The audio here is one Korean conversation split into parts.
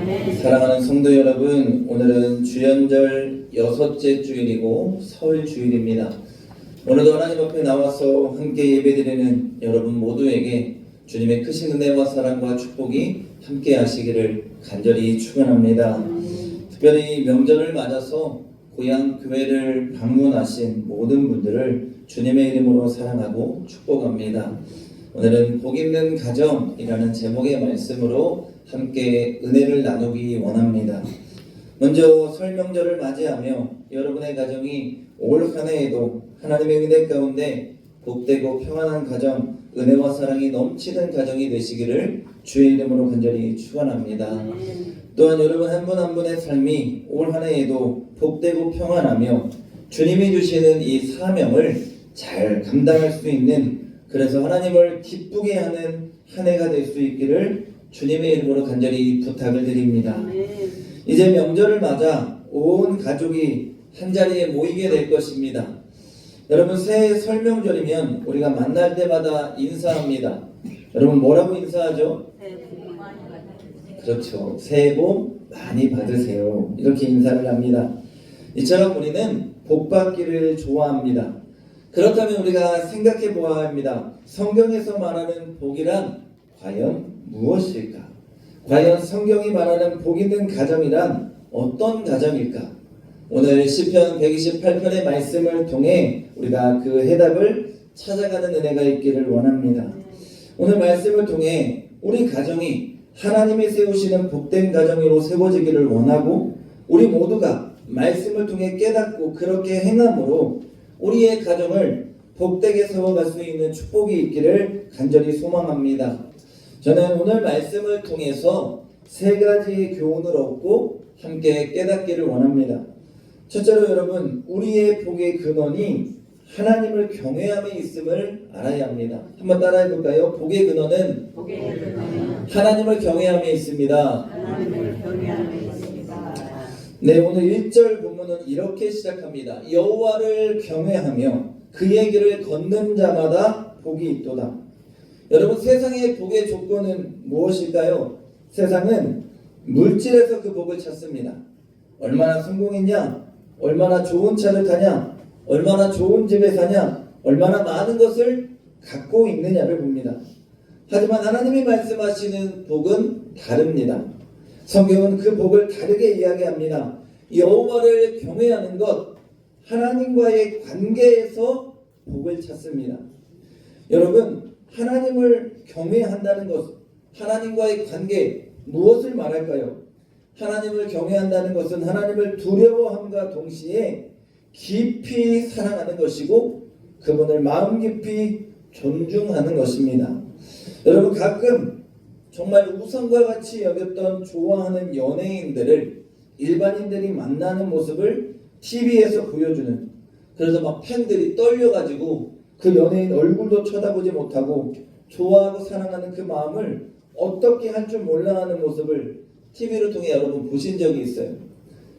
사랑하는 성도 여러분, 오늘은 주연절 6째 주일이고 설 주일입니다. 오늘도 하나님 앞에 나와서 함께 예배드리는 여러분 모두에게 주님의 크신 은혜와 사랑과 축복이 함께 하시기를 간절히 축원합니다. 특별히 명절을 맞아서 고향 교회를 방문하신 모든 분들을 주님의 이름으로 사랑하고 축복합니다. 오늘은 복 있는 가정이라는 제목의 말씀으로 함께 은혜를 나누기 원합니다. 먼저 설 명절을 맞이하며 여러분의 가정이 올 한 해에도 하나님의 은혜 가운데 복되고 평안한 가정, 은혜와 사랑이 넘치는 가정이 되시기를 주의 이름으로 간절히 축원합니다. 또한 여러분 한 분 한 분의 삶이 올 한 해에도 복되고 평안하며 주님이 주시는 이 사명을 잘 감당할 수 있는, 그래서 하나님을 기쁘게 하는 한 해가 될 수 있기를 주님의 이름으로 간절히 부탁을 드립니다. 이제 명절을 맞아 온 가족이 한자리에 모이게 될 것입니다. 여러분, 새해 설명절이면 우리가 만날 때마다 인사합니다. 여러분 뭐라고 인사하죠? 그렇죠. 새해 복 많이 받으세요. 이렇게 인사를 합니다. 이처럼 우리는 복 받기를 좋아합니다. 그렇다면 우리가 생각해 보아야 합니다. 성경에서 말하는 복이란 과연 무엇일까? 과연 성경이 말하는 복 있는 가정이란 어떤 가정일까? 오늘 시편 128편의 말씀을 통해 우리가 그 해답을 찾아가는 은혜가 있기를 원합니다. 오늘 말씀을 통해 우리 가정이 하나님이 세우시는 복된 가정으로 세워지기를 원하고, 우리 모두가 말씀을 통해 깨닫고 그렇게 행함으로 우리의 가정을 복되게 세워갈 수 있는 축복이 있기를 간절히 소망합니다. 저는 오늘 말씀을 통해서 세 가지 교훈을 얻고 함께 깨닫기를 원합니다. 첫째로 여러분, 우리의 복의 근원이 하나님을 경외함에 있음을 알아야 합니다. 한번 따라해 볼까요? 복의 근원은 하나님을 경외함에 있습니다. 네, 오늘 1절 본문은 이렇게 시작합니다. 여호와를 경외하며 그의 길을 걷는 자마다 복이 있도다. 여러분, 세상의 복의 조건은 무엇일까요? 세상은 물질에서 그 복을 찾습니다. 얼마나 성공했냐? 얼마나 좋은 차를 타냐? 얼마나 좋은 집에 사냐? 얼마나 많은 것을 갖고 있느냐를 봅니다. 하지만 하나님이 말씀하시는 복은 다릅니다. 성경은 그 복을 다르게 이야기합니다. 여호와를 경외하는 것, 하나님과의 관계에서 복을 찾습니다. 여러분, 하나님을 경외한다는 것, 하나님과의 관계, 무엇을 말할까요? 하나님을 경외한다는 것은 하나님을 두려워함과 동시에 깊이 사랑하는 것이고 그분을 마음 깊이 존중하는 것입니다. 여러분, 가끔 정말 우상과 같이 여겼던 좋아하는 연예인들을 일반인들이 만나는 모습을 TV에서 보여주는, 그래서 막 팬들이 떨려가지고 그 연예인 얼굴도 쳐다보지 못하고 좋아하고 사랑하는 그 마음을 어떻게 할 줄 몰라 하는 모습을 TV를 통해 여러분 보신 적이 있어요.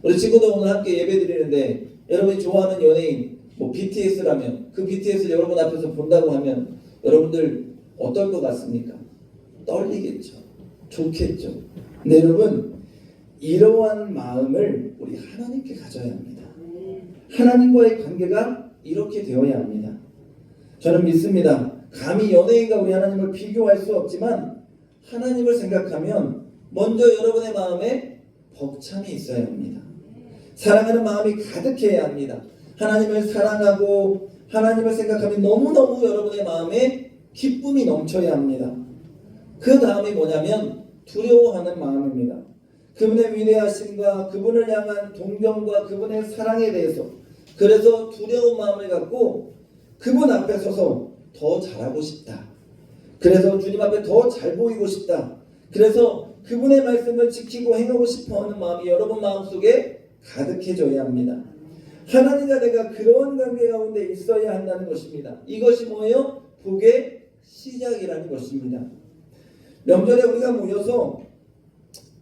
우리 친구들 오늘 함께 예배 드리는데 여러분이 좋아하는 연예인 BTS라면 그 BTS를 여러분 앞에서 본다고 하면 여러분들 어떨 것 같습니까? 떨리겠죠. 좋겠죠. 근데 여러분, 이러한 마음을 우리 하나님께 가져야 합니다. 하나님과의 관계가 이렇게 되어야 합니다. 저는 믿습니다. 감히 연예인과 우리 하나님을 비교할 수 없지만 하나님을 생각하면 먼저 여러분의 마음에 벅참이 있어야 합니다. 사랑하는 마음이 가득해야 합니다. 하나님을 사랑하고 하나님을 생각하면 너무너무 여러분의 마음에 기쁨이 넘쳐야 합니다. 그 다음이 뭐냐면 두려워하는 마음입니다. 그분의 위대하심과 그분을 향한 동경과 그분의 사랑에 대해서, 그래서 두려운 마음을 갖고 그분 앞에 서서 더 잘하고 싶다. 그래서 주님 앞에 더 잘 보이고 싶다. 그래서 그분의 말씀을 지키고 행하고 싶어하는 마음이 여러분 마음속에 가득해져야 합니다. 하나님과 내가 그런 관계 가운데 있어야 한다는 것입니다. 이것이 뭐예요? 복의 시작이라는 것입니다. 명절에 우리가 모여서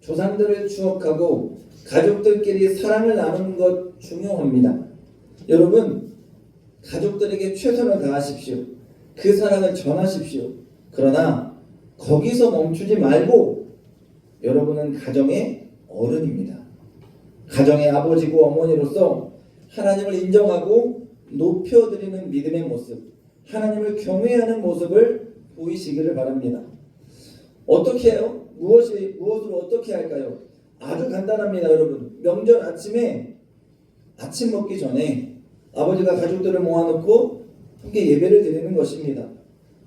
조상들을 추억하고 가족들끼리 사랑을 나누는 것 중요합니다. 여러분, 가족들에게 최선을 다하십시오. 그 사랑을 전하십시오. 그러나 거기서 멈추지 말고 여러분은 가정에 어른입니다. 가정의 아버지고 어머니로서 하나님을 인정하고 높여드리는 믿음의 모습, 하나님을 경외하는 모습을 보이시기를 바랍니다. 어떻게 해요? 무엇으로 어떻게 할까요? 아주 간단합니다, 여러분. 명절 아침에 아침 먹기 전에 아버지가 가족들을 모아놓고 함께 예배를 드리는 것입니다.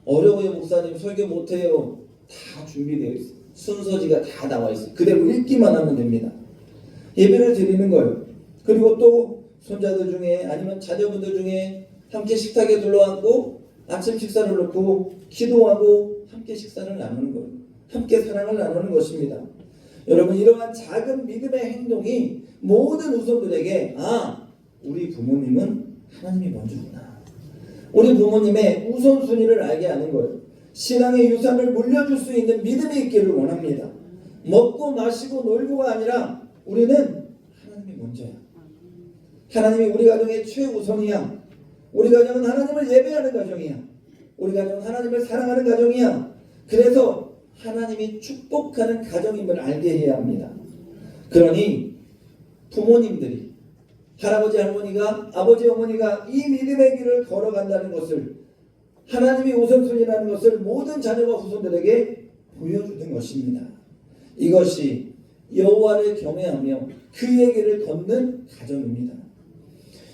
어려워요, 목사님. 설교 못해요. 다 준비되어 있어요. 순서지가 다 나와 있어요. 그대로 읽기만 하면 됩니다. 예배를 드리는 거예요. 그리고 또 손자들 중에 아니면 자녀분들 중에 함께 식탁에 둘러앉고 아침 식사를 놓고 기도하고 함께 식사를 나누는 거예요. 함께 사랑을 나누는 것입니다. 여러분, 이러한 작은 믿음의 행동이 모든 후손들에게 우리 부모님은 하나님이 먼저구나, 우리 부모님의 우선순위를 알게 하는 거예요. 신앙의 유산을 물려줄 수 있는 믿음이 있기를 원합니다. 먹고 마시고 놀고가 아니라 우리는 하나님이 먼저야. 하나님이 우리 가정의 최우선이야. 우리 가정은 하나님을 예배하는 가정이야. 우리 가정은 하나님을 사랑하는 가정이야. 그래서 하나님이 축복하는 가정임을 알게 해야 합니다. 그러니 부모님들이, 할아버지 할머니가, 아버지 어머니가 이 믿음의 길을 걸어간다는 것을, 하나님이 우선순위라는 것을 모든 자녀와 후손들에게 보여주는 것입니다. 이것이 여호와를 경외하며 그의 길을 걷는 가정입니다.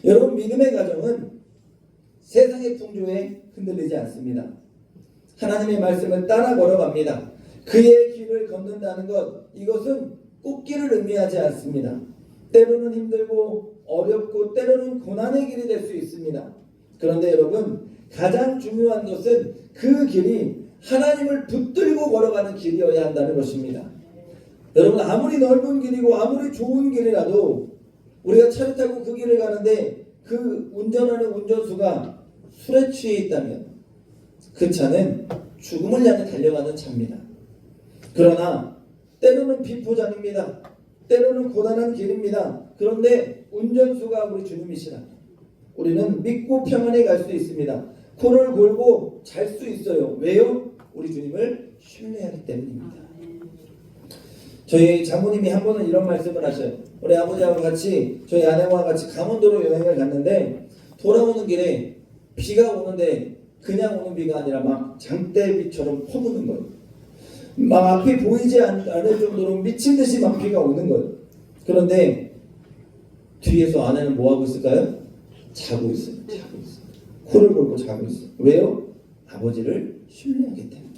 여러분, 믿음의 가정은 세상의 풍조에 흔들리지 않습니다. 하나님의 말씀을 따라 걸어갑니다. 그의 길을 걷는다는 것, 이것은 꽃길을 의미하지 않습니다. 때로는 힘들고 어렵고 때로는 고난의 길이 될 수 있습니다. 그런데 여러분, 가장 중요한 것은 그 길이 하나님을 붙들고 걸어가는 길이어야 한다는 것입니다. 여러분, 아무리 넓은 길이고 아무리 좋은 길이라도 우리가 차를 타고 그 길을 가는데 그 운전하는 운전수가 술에 취해 있다면 그 차는 죽음을 향해 달려가는 차입니다. 그러나 때로는 비포장입니다. 때로는 고단한 길입니다. 그런데 운전수가 우리 주님이시라 우리는 믿고 평안히 갈 수 있습니다. 코를 골고 잘 수 있어요. 왜요? 우리 주님을 신뢰하기 때문입니다. 저희 장모님이 한 번은 이런 말씀을 하셔요. 우리 아버지하고 같이, 저희 아내와 같이 강원도로 여행을 갔는데 돌아오는 길에 비가 오는데 그냥 오는 비가 아니라 막 장대비처럼 퍼부는 거예요. 막 앞이 보이지 않을 정도로 미친 듯이 막 비가 오는 거예요. 그런데 뒤에서 아내는 뭐 하고 있을까요? 자고 있어요. 코를 골고 자고 있어요. 왜요? 아버지를 신뢰하기 때문에,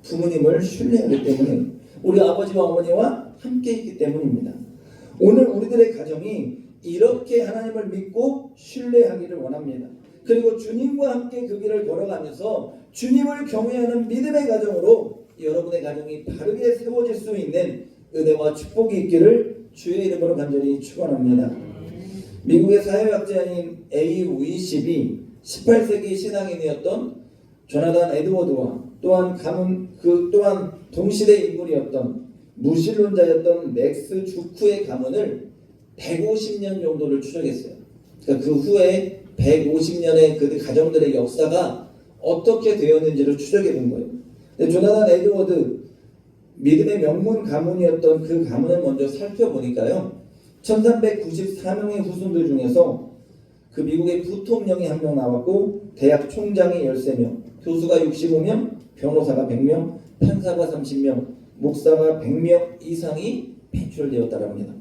부모님을 신뢰하기 때문에, 우리 아버지와 어머니와 함께 있기 때문입니다. 오늘 우리들의 가정이 이렇게 하나님을 믿고 신뢰하기를 원합니다. 그리고 주님과 함께 그 길을 걸어가면서 주님을 경외하는 믿음의 가정으로 여러분의 가정이 바르게 세워질 수 있는 은혜와 축복이 있기를 주의 이름으로 간절히 축원합니다. 미국의 사회학자인 A. 위십이 18세기 신앙인이었던 조나단 에드워드와 또한 동시대 인물이었던 무신론자였던 맥스 주크의 가문을 150년 정도를 추적했어요. 그러니까 그 후에 150년의 그 가정들의 역사가 어떻게 되었는지를 추적해 본 거예요. 근데 조나단 에드워드, 믿음의 명문 가문이었던 그 가문을 먼저 살펴보니까요, 1394명의 후손들 중에서 그 미국의 부통령이 한 명 나왔고, 대학 총장이 13명, 교수가 65명, 변호사가 100명, 판사가 30명, 목사가 100명 이상이 배출되었다고 합니다.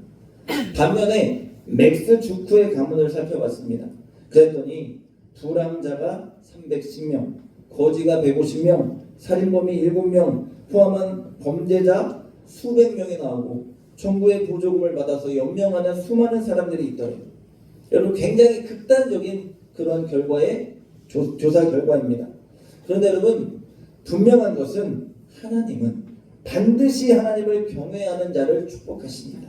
반면에 맥스 주크의 가문을 살펴봤습니다. 그랬더니 불황자가 310명, 거지가 150명, 살인범이 7명, 포함한 범죄자 수백 명이 나오고 정부의 보조금을 받아서 연명하는 수많은 사람들이 있더래요. 여러분, 굉장히 극단적인 그런 결과의 조사 결과입니다. 그런데 여러분, 분명한 것은 하나님은 반드시 하나님을 경외하는 자를 축복하십니다.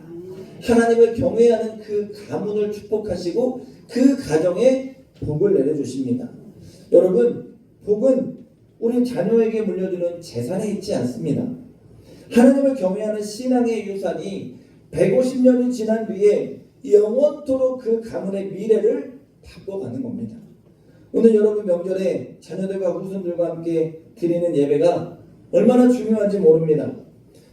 하나님을 경외하는 그 가문을 축복하시고 그 가정에 복을 내려주십니다. 여러분, 복은 우리 자녀에게 물려주는 재산에 있지 않습니다. 하나님을 경외하는 신앙의 유산이 150년이 지난 뒤에 영원토록 그 가문의 미래를 바꿔가는 겁니다. 오늘 여러분 명절에 자녀들과 후손들과 함께 드리는 예배가 얼마나 중요한지 모릅니다.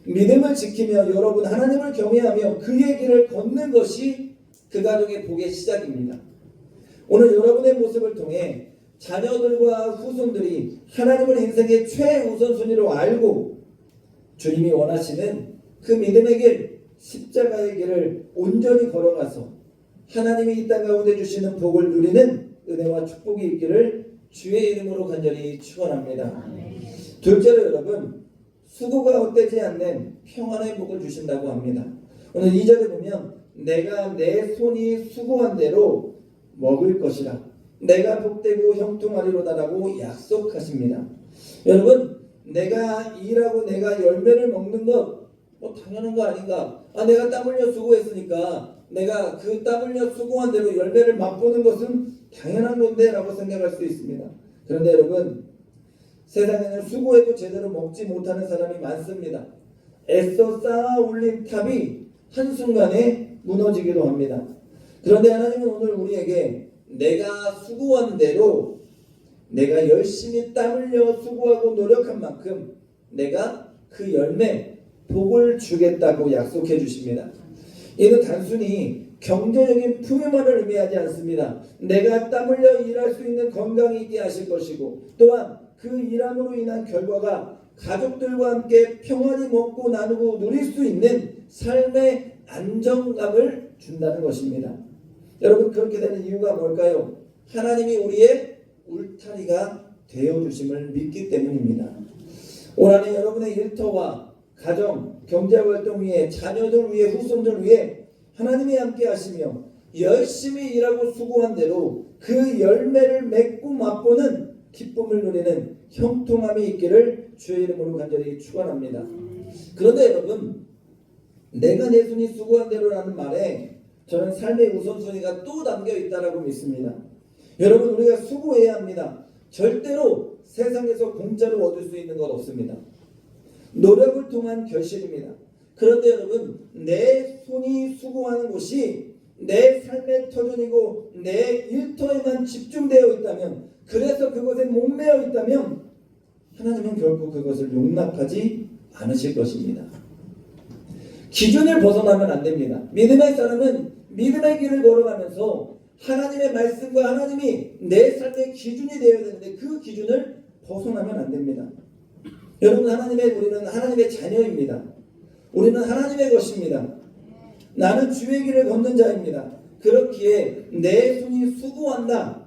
믿음을 지키며 여러분 하나님을 경외하며 그의 길을 걷는 것이 그 가정의 복의 시작입니다. 오늘 여러분의 모습을 통해 자녀들과 후손들이 하나님을 인생의 최우선순위로 알고 주님이 원하시는 그 믿음의 길, 십자가의 길을 온전히 걸어가서 하나님이 이 땅 가운데 주시는 복을 누리는 은혜와 축복이 있기를 주의 이름으로 간절히 축원합니다. 둘째로 여러분, 수고가 헛되지 않는 평안의 복을 주신다고 합니다. 오늘 2절에 보면 내가 내 손이 수고한 대로 먹을 것이라 내가 복되고 형통하리로다라고 약속하십니다. 여러분, 내가 일하고 내가 열매를 먹는 것 당연한 거 아닌가? 내가 땀 흘려 수고했으니까 내가 그 땀 흘려 수고한 대로 열매를 맛보는 것은 당연한 건데 라고 생각할 수 있습니다. 그런데 여러분, 세상에는 수고해도 제대로 먹지 못하는 사람이 많습니다. 애써 쌓아 올린 탑이 한순간에 무너지기도 합니다. 그런데 하나님은 오늘 우리에게 내가 수고한 대로 내가 열심히 땀 흘려 수고하고 노력한 만큼 내가 그 열매, 복을 주겠다고 약속해 주십니다. 이는 단순히 경제적인 풍요만을 의미하지 않습니다. 내가 땀 흘려 일할 수 있는 건강이 있게 하실 것이고 또한 그 일함으로 인한 결과가 가족들과 함께 평안히 먹고 나누고 누릴 수 있는 삶의 안정감을 준다는 것입니다. 여러분, 그렇게 되는 이유가 뭘까요? 하나님이 우리의 울타리가 되어주심을 믿기 때문입니다. 올 한해 여러분의 일터와 가정, 경제활동 위에 자녀들 위에 후손들 위해 하나님이 함께 하시며 열심히 일하고 수고한 대로 그 열매를 맺고 맛보는 기쁨을 누리는 형통함이 있기를 주의 이름으로 간절히 축원합니다. 그런데 여러분, 내가 내 손이 수고한 대로라는 말에 저는 삶의 우선순위가 또 담겨 있다라고 믿습니다. 여러분, 우리가 수고해야 합니다. 절대로 세상에서 공짜로 얻을 수 있는 것 없습니다. 노력을 통한 결실입니다. 그런데 여러분, 내 손이 수고하는 곳이 내 삶의 터전이고 내 일터에만 집중되어 있다면, 그래서 그것에 목매어 있다면 하나님은 결코 그것을 용납하지 않으실 것입니다. 기준을 벗어나면 안 됩니다. 믿음의 사람은 믿음의 길을 걸어가면서 하나님의 말씀과 하나님이 내 삶의 기준이 되어야 되는데 그 기준을 벗어나면 안 됩니다. 여러분, 우리는 하나님의 자녀입니다. 우리는 하나님의 것입니다. 나는 주의 길을 걷는 자입니다. 그렇기에 내 손이 수고한다.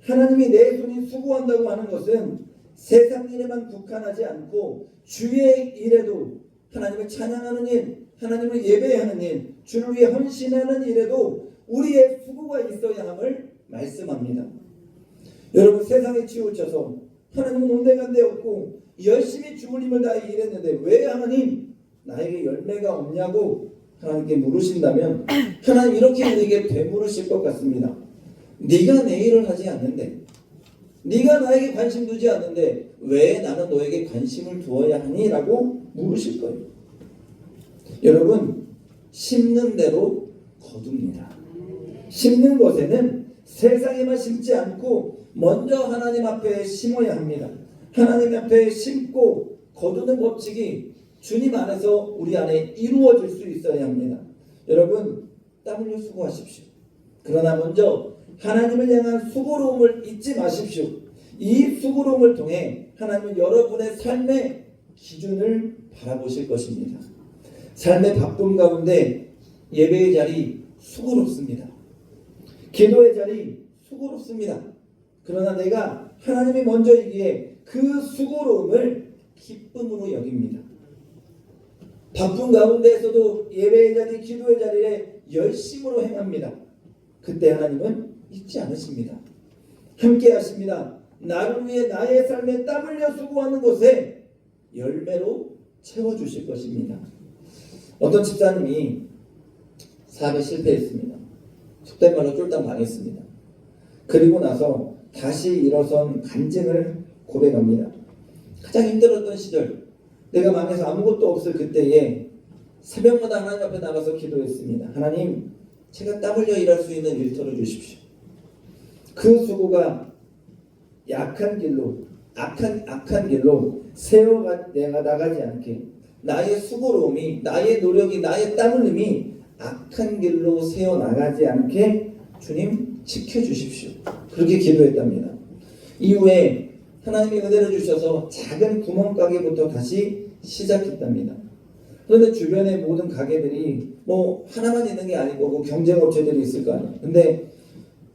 하나님이 내 손이 수고한다고 하는 것은 세상 일에만 국한하지 않고 주의 일에도, 하나님을 찬양하는 일, 하나님을 예배하는 일, 주를 위해 헌신하는 일에도 우리의 수고가 있어야 함을 말씀합니다. 여러분, 세상에 치우쳐서 하나님은 온데간데 없고 열심히 주을 힘을 다해 일했는데 왜 하나님 나에게 열매가 없냐고 하나님께 물으신다면 하나님 이렇게 우리에게 되물으실 것 같습니다. 네가 내 일을 하지 않는데, 네가 나에게 관심 두지 않는데 왜 나는 너에게 관심을 두어야 하니? 라고 물으실 거예요. 여러분, 심는 대로 거둡니다. 심는 것에는 세상에만 심지 않고 먼저 하나님 앞에 심어야 합니다. 하나님 앞에 심고 거두는 법칙이 주님 안에서 우리 안에 이루어질 수 있어야 합니다. 여러분, 땀 흘려 수고하십시오. 그러나 먼저 하나님을 향한 수고로움을 잊지 마십시오. 이 수고로움을 통해 하나님은 여러분의 삶의 기준을 바라보실 것입니다. 삶의 바쁨 가운데 예배의 자리 수고롭습니다. 기도의 자리 수고롭습니다. 그러나 내가 하나님이 먼저이기에 그 수고로움을 기쁨으로 여깁니다. 바쁜 가운데에서도 예배의 자리, 기도의 자리에 열심으로 행합니다. 그때 하나님은 잊지 않으십니다. 함께 하십니다. 나를 위해 나의 삶에 땀 흘려 수고하는 곳에 열매로 채워주실 것입니다. 어떤 집사님이 사업에 실패했습니다. 속된 말로 쫄딱 망했습니다. 그리고 나서 다시 일어선 간증을 고백합니다. 가장 힘들었던 시절, 내가 망해서 아무것도 없을 그때에 새벽마다 하나님 앞에 나가서 기도했습니다. 하나님, 제가 땀 흘려 일할 수 있는 일터를 주십시오. 그 수고가 약한 길로, 악한 길로 내가 나가지 않게 나의 수고로움이, 나의 노력이, 나의 땀 흘림이 악한 길로 새어나가지 않게 주님 지켜주십시오. 그렇게 기도했답니다. 이후에 하나님이 은혜를 주셔서 작은 구멍가게부터 다시 시작했답니다. 그런데 주변의 모든 가게들이 뭐 하나만 있는 게 아니고 뭐 경쟁업체들이 있을 거 아니에요. 근데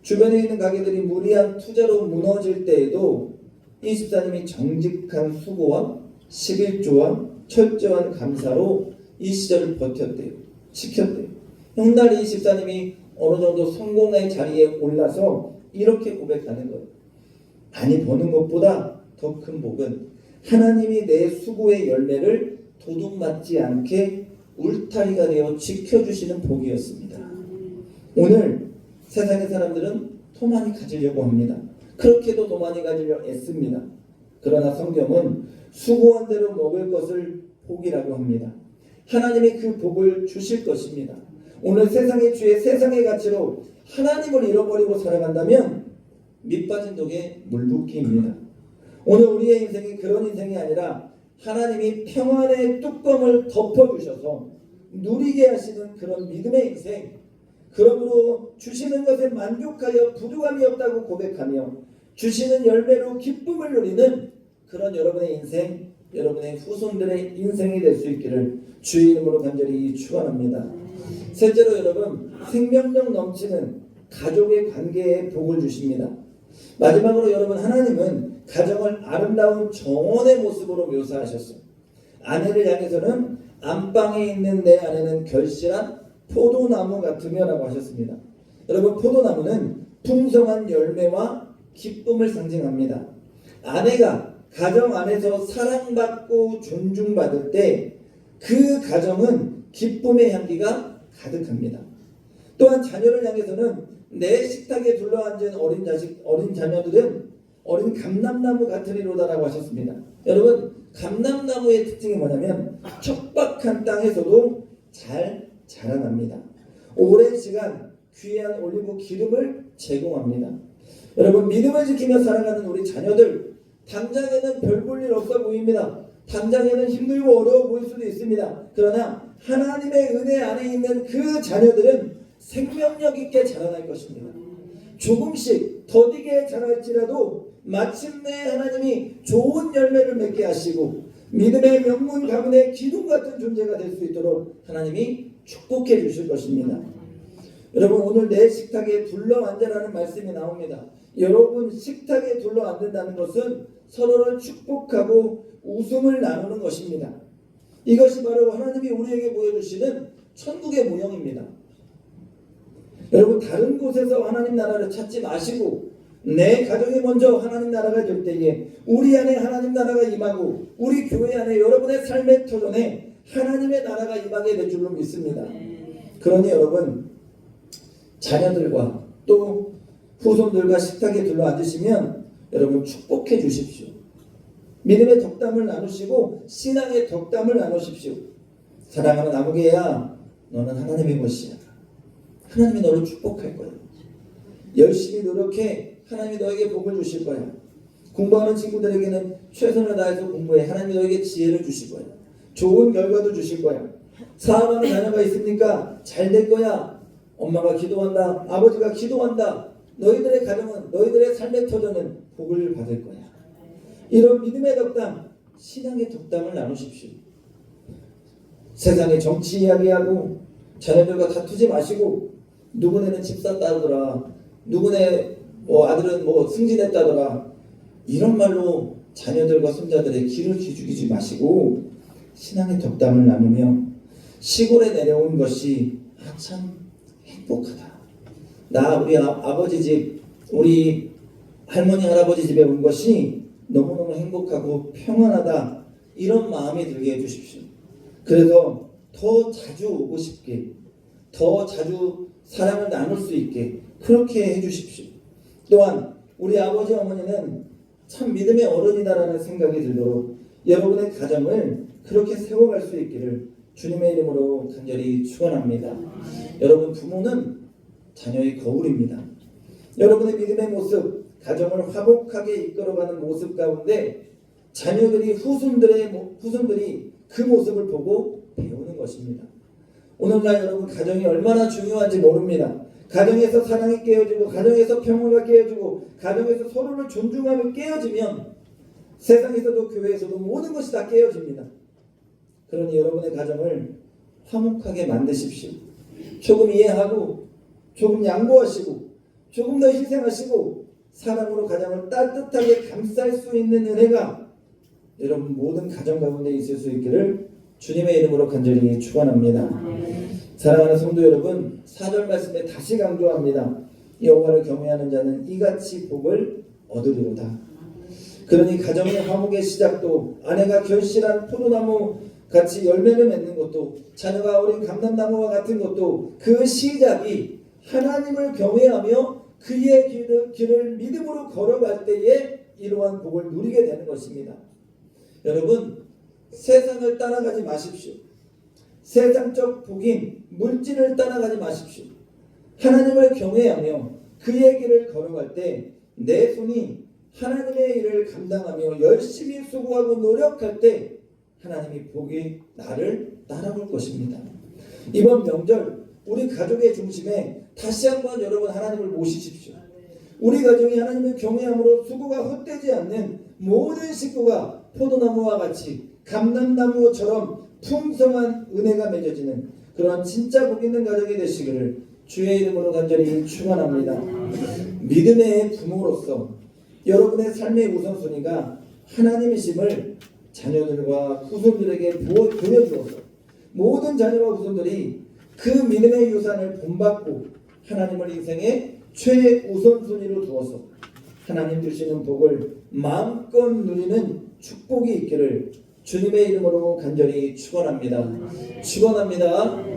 주변에 있는 가게들이 무리한 투자로 무너질 때에도 이 집사님이 정직한 수고와 11조와 철저한 감사로 이 시절을 버텼대요. 지켰대요. 훗날 이 집사님이 어느 정도 성공의 자리에 올라서 이렇게 고백하는 거예요. 많이 버는 것보다 더 큰 복은 하나님이 내 수고의 열매를 도둑맞지 않게 울타리가 되어 지켜주시는 복이었습니다. 오늘 세상의 사람들은 더 많이 가지려고 합니다. 그렇게도 더 많이 가지려 애씁니다. 그러나 성경은 수고한 대로 먹을 것을 복이라고 합니다. 하나님이 그 복을 주실 것입니다. 오늘 세상의 주의 세상의 가치로 하나님을 잃어버리고 살아간다면 밑빠진 독에 물붓기입니다. 오늘 우리의 인생이 그런 인생이 아니라 하나님이 평안의 뚜껑을 덮어주셔서 누리게 하시는 그런 믿음의 인생, 그러므로 주시는 것에 만족하여 부족함이 없다고 고백하며 주시는 열매로 기쁨을 누리는 그런 여러분의 인생, 여러분의 후손들의 인생이 될 수 있기를 주의 이름으로 간절히 축원합니다. 셋째로 여러분, 생명력 넘치는 가족의 관계에 복을 주십니다. 마지막으로 여러분, 하나님은 가정을 아름다운 정원의 모습으로 묘사하셨어요. 아내를 향해서는 안방에 있는 내 아내는 결실한 포도나무 같으며 라고 하셨습니다. 여러분, 포도나무는 풍성한 열매와 기쁨을 상징합니다. 아내가 가정 안에서 사랑받고 존중받을 때 그 가정은 기쁨의 향기가 가득합니다. 또한 자녀를 향해서는 내 식탁에 둘러앉은 어린 자녀들은 어린 감람나무 같으리로다라고 하셨습니다. 여러분, 감람나무의 특징이 뭐냐면 척박한 땅에서도 잘 자라납니다. 오랜 시간 귀한 올리브 기름을 제공합니다. 여러분, 믿음을 지키며 살아가는 우리 자녀들, 당장에는 별 볼 일 없어 보입니다. 당장에는 힘들고 어려워 보일 수도 있습니다. 그러나 하나님의 은혜 안에 있는 그 자녀들은 생명력 있게 자라날 것입니다. 조금씩 더디게 자랄지라도 마침내 하나님이 좋은 열매를 맺게 하시고 믿음의 명문 가문의 기둥 같은 존재가 될 수 있도록 하나님이 축복해 주실 것입니다. 여러분, 오늘 내 식탁에 둘러앉으라는 말씀이 나옵니다. 여러분, 식탁에 둘러앉는다는 것은 서로를 축복하고 웃음을 나누는 것입니다. 이것이 바로 하나님이 우리에게 보여주시는 천국의 모형입니다. 여러분, 다른 곳에서 하나님 나라를 찾지 마시고 내 가정이 먼저 하나님 나라가 될 때에 우리 안에 하나님 나라가 임하고 우리 교회 안에 여러분의 삶의 터전에 하나님의 나라가 임하게 될 줄로 믿습니다. 그러니 여러분, 자녀들과 또 후손들과 식탁에 둘러앉으시면 여러분 축복해 주십시오. 믿음의 덕담을 나누시고 신앙의 덕담을 나누십시오. 사랑하는 아무개야, 너는 하나님의 것이야. 하나님이 너를 축복할 거야. 열심히 노력해. 하나님이 너에게 복을 주실 거야. 공부하는 친구들에게는 최선을 다해서 공부해. 하나님이 너에게 지혜를 주실 거야. 좋은 결과도 주실 거야. 사랑하는 자녀가 있습니까? 잘 될 거야. 엄마가 기도한다. 아버지가 기도한다. 너희들의 가정은, 너희들의 삶의 터전은 복을 받을 거야. 이런 믿음의 덕담, 신앙의 덕담을 나누십시오. 세상의 정치 이야기하고 자녀들과 다투지 마시고, 누구네는 집 샀다더라, 누구네 아들은 승진했다더라, 이런 말로 자녀들과 손자들의 기를 기죽이지 마시고 신앙의 덕담을 나누며 시골에 내려온 것이 참 행복하다. 나 우리 아버지 집, 우리 할머니 할아버지 집에 온 것이 너무너무 행복하고 평안하다. 이런 마음이 들게 해주십시오. 그래서 더 자주 오고 싶게, 더 자주 사랑을 나눌 수 있게 그렇게 해주십시오. 또한 우리 아버지 어머니는 참 믿음의 어른이다라는 생각이 들도록 여러분의 가정을 그렇게 세워갈 수 있기를 주님의 이름으로 간절히 축원합니다. 여러분, 부모는 자녀의 거울입니다. 여러분의 믿음의 모습, 가정을 화목하게 이끌어가는 모습 가운데 자녀들이 후손들이 그 모습을 보고 배우는 것입니다. 오늘날 여러분 가정이 얼마나 중요한지 모릅니다. 가정에서 사랑이 깨어지고 가정에서 평화가 깨어지고 가정에서 서로를 존중하며 깨어지면 세상에서도 교회에서도 모든 것이 다 깨어집니다. 그러니 여러분의 가정을 화목하게 만드십시오. 조금 이해하고 조금 양보하시고 조금 더 희생하시고 사랑으로 가정을 따뜻하게 감쌀 수 있는 은혜가 여러분 모든 가정 가운데 있을 수 있기를 주님의 이름으로 간절히 축원합니다. 사랑하는 성도 여러분, 4절 말씀에 다시 강조합니다. 여호와를 경외하는 자는 이같이 복을 얻으리로다. 그러니 가정의 화목의 시작도 아내가 결실한 포도나무 같이 열매를 맺는 것도 자녀가 어린 감람나무와 같은 것도 그 시작이 하나님을 경외하며 그의 길을 믿음으로 걸어갈 때에 이러한 복을 누리게 되는 것입니다. 여러분, 세상을 따라가지 마십시오. 세상적 복인 물질을 따라가지 마십시오. 하나님을 경외하며 그의 길을 걸어갈 때 내 손이 하나님의 일을 감당하며 열심히 수고하고 노력할 때 하나님의 복이 나를 따라올 것입니다. 이번 명절 우리 가족의 중심에 다시 한번 여러분 하나님을 모시십시오. 우리 가정이 하나님을 경외함으로 수고가 헛되지 않는 모든 식구가 포도나무와 같이 감람나무처럼 풍성한 은혜가 맺어지는 그런 진짜 복 있는 가정이 되시기를 주의 이름으로 간절히 축원합니다. 믿음의 부모로서 여러분의 삶의 우선순위가 하나님이심을 자녀들과 후손들에게 보여주어서 모든 자녀와 후손들이 그 믿음의 유산을 본받고 하나님을 인생의 최우선순위로 두어서 하나님 주시는 복을 마음껏 누리는 축복이 있기를 주님의 이름으로 간절히 축원합니다. 축원합니다.